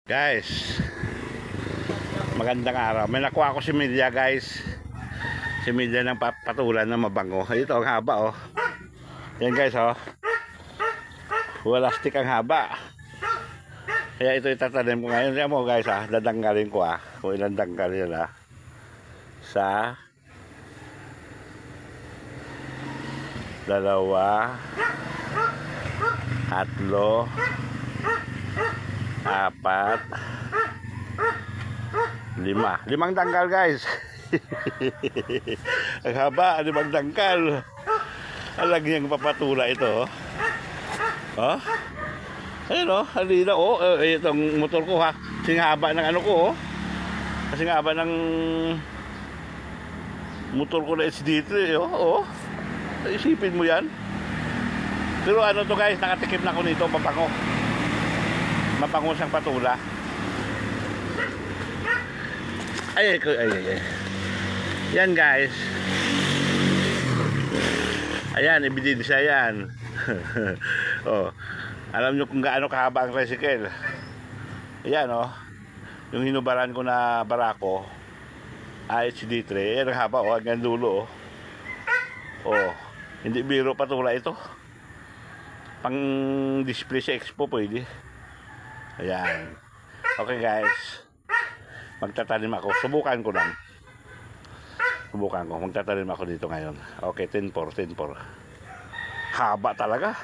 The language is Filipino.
Guys, magandang araw. May nakuha ko si Media, guys. Si Media ng patulan na mabango. Ito ang haba, oh. Yan, guys, oh. Walastik ang haba. Kaya ito itatanim ko ngayon. Yan mo, guys, ah. Dadanggalin ko, ah. Kung ilang danggal yan, ah. Sa 2, 3, 4, 5. 5 tanggal, guys. Ang haba, 5 tanggal. Alag niyang papatula ito, oh. Ayun, oh, halina, oh. Itong motor ko, ha. Kasing haba ng ano ko, oh. Kasing haba ng motor ko na HD3, oh. Isipin mo yan. Pero ano to, guys, nakatikim na ko nito, mabango. Mabango siyang patula. Ay. Yan, guys. Ayan, ebidensya yan. Oh. Alam nyo kung gaano kahaba ang tricycle. Ayan, oh. Yung hinubaran ko na barako, HD3. Ayan ang haba, oh. Hanggang dulo, oh. Oh. Hindi biro patula ito. Pang display sa expo pwede. Ayan. Okay, guys. Magtatanim ako. Subukan ko lang. Magtatanim ako dito ngayon. Okay, 10-4. Haba talaga.